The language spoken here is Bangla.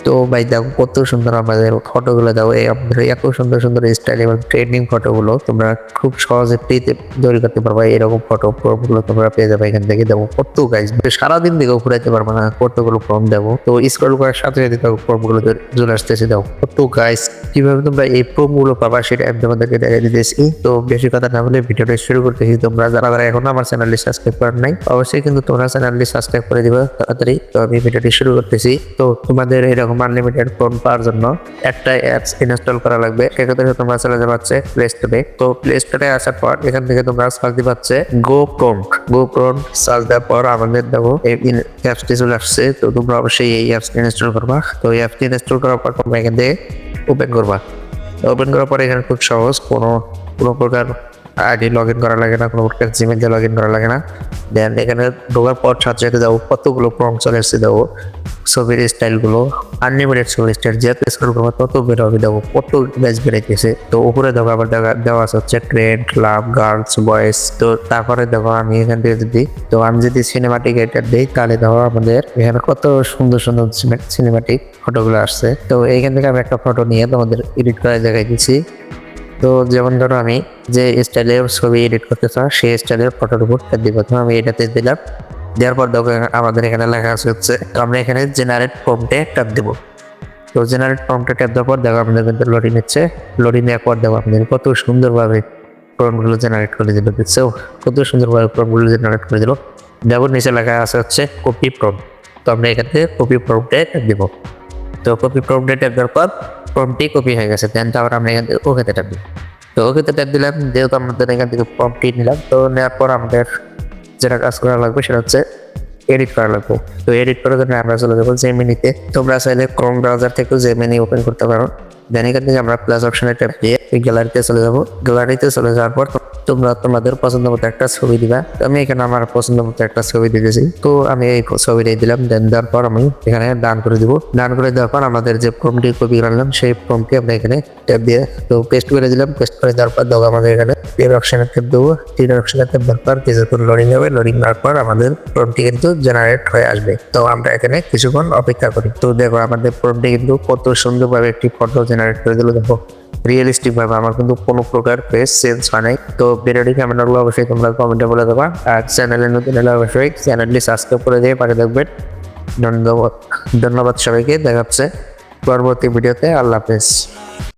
তো ভাই দেখো কত সুন্দর আমাদের ফটোগুলো, দাও এই আমাদের এত সুন্দর সুন্দর স্টাইল এবং ট্রেন্ডিং ফটোগুলো তোমরা খুব সহজে পেতে তৈরি করতে পারবা। এরকম ফটোগুলো তোমরা পেয়ে যাবে এখান থেকে। দেখো কত গাইজ, সারাদিন দেখো ঘুরাইতে পারবো না, কতগুলো ফর্ম দেবো। তো স্ক্রল করার সাথে সাথে দেখো ফর্মগুলো চলে আসতেছে। দাও কত গাইজ, কিভাবে তোমরা এই ফর্মগুলো পাবা সেটা আমি তোমাদেরকে দেখা দিতেছি। তো বেশি কথা না বলে ভিডিওটা শুরু করতেছি। তোমরা যারা এখন আমার চ্যানেলটি সাবস্ক্রাইব করার নাই, অবশ্যই কিন্তু তোমরা চ্যানেলটি সাবস্ক্রাইব করে দিবা তাড়াতাড়ি। তো আমি ভিডিওটি শুরু করতেছি। তো তোমাদের এরকম আনলিমিটেড ফর্ম পাওয়ার জন্য একটা অ্যাপস ইনস্টল করা লাগবে। সেক্ষেত্রে তোমরা চলে যাবে হচ্ছে প্লে স্টোরে। তো প্লে স্টোরে আসার পর এখান থেকে তোমরা সার্চ দিতে পারছে গো প্রম্পট সার্চ দেওয়ার পর আমাদের দেখো এই অ্যাপসটি চলে আসছে। তো তোমরা অবশ্যই এই অ্যাপসটি ইনস্টল করবা। তো এই অ্যাপসটি ইনস্টল করার পর তোমরা এখান থেকে ওপেন করবা। ওপেন করার পরে এখানে খুব সহজ, কোনো প্রকার আইডি লগ ইন করা লাগে না, কোনো প্রকার জিমেল দিয়ে লগ ইন করা লাগে না। দেন এখানে ঢোকার পর সাথে সাথে যাবো কতগুলো প্রম্পট চলে এসেছে। দেবো ছবির স্টাইলগুলো আনলিমিটেড ছবির স্টাইল, যত স্ক্রল করবো তত বের হবে। দেখো কত ব্যাচ বেড়াইতেছে। তো উপরে দেখো আবার দেওয়া আছে হচ্ছে ট্রেন্ড, ক্লাব, গার্লস, বয়েজ। তো তারপরে দেখো আমি এখান থেকে যদি সিনেমাটিক এডিটর দিই তাহলে দেখো আমাদের এখানে কত সুন্দর সুন্দর সিনেমাটিক ফটোগুলো আসছে। তো এইখান থেকে আমি একটা ফটো নিয়ে তোমাদের এডিট করে দেখাই দিচ্ছি। তো যেমন ধরো আমি যে স্টাইলের ছবি এডিট করতে চাই সেই স্টাইলের ফটোর উপর দিব। তো আমি এটাতে দিলাম। দেওয়ার পর দেখো আমাদের এখানে লেখা আছে হচ্ছে, আমরা এখানে জেনারেট প্রম্পটে ট্যাপ দেবো। তো জেনারেট প্রম্পটে ট্যাপ দেওয়ার পর দেখো আমাদের কিন্তু লোডিং নিচ্ছে। লোডিং নেওয়ার পর দেখো আমাদের কত সুন্দরভাবে প্রম্পটগুলো জেনারেট করে দিল। দেখছো কত সুন্দরভাবে প্রম্পটগুলো জেনারেট করে দিল। দেখো নিচে লেখা আছে হচ্ছে কপি প্রম্পট। তো আমরা এখান থেকে কপি প্রম্পটে ট্যাপ দেবো। তো কপি প্রম্পটে ট্যাপ দেওয়ার পর প্রম্পটটি কপি হয়ে গেছে। দেন তারপর আমরা এখান থেকে ওকেতে ট্যাপ দিই। তো ওকেতে ট্যাপ দিলাম, যেহেতু আমাদের এখান থেকে প্রম্পটটি নিলাম। তো নেওয়ার পর আমাদের যেটা কাজ করা লাগবে সেটা হচ্ছে এডিট করা লাগবে। তো এডিট করার জন্য আমরা চলে যাবো জেমিনিতে। তোমরা চাইলে ক্রোম ব্রাউজার থেকেও জেমিনি ওপেন করতে পারো। দেন এখান থেকে আমরা প্লাস অপশনে ট্যাপ দিয়ে গ্যালারিতে চলে যাবো। গ্যালারিতে চলে যাওয়ার পর তোমরা তোমাদের পছন্দ মতো একটা ছবি দিবা। আমি এখানে আমার পছন্দ মতো একটা ছবি দিতেছি। তো আমি এই ছবিটাই দিলাম। দেন দেওয়ার পর আমি এখানে ডান করে দিব। ডান করে দেওয়ার পর আমাদের যে ফর্মটি কপি করলাম সেই ফর্মটি আমরা এখানে ট্যাপ দিয়ে তো পেস্ট করে দিলাম। পেস্ট করে দেওয়ার পর দেখো আমাদের এখানে টির অপশনে ট্যাপ দেবো। টির অপশনে ট্যাপ দেওয়ার পর কিছুক্ষণ লোডিং হবে। লোডিং দেওয়ার পর আমাদের ফর্মটি কিন্তু জেনারেট হয়ে আসবে। তো আমরা এখানে কিছুক্ষণ অপেক্ষা করি। তো দেখো আমাদের ফর্মটি কিন্তু কত সুন্দরভাবে একটি ফটো জেনারেট করে দিল। দেখো রিয়েলিস্টিক ভাবে, আমার কিন্তু কোনো প্রকার ফেস চেঞ্জ হয় নাই। তো ভিডিওটি কেমন লাগলো অবশ্যই তোমরা কমেন্টে বলে দেবা। আর চ্যানেলে নতুন হলে অবশ্যই চ্যানেলটি সাবস্ক্রাইব করে দিয়ে পাশে থাকবেন। ধন্যবাদ সবাইকে। দেখা হচ্ছে পরবর্তী ভিডিওতে। আল্লাহ হাফেজ।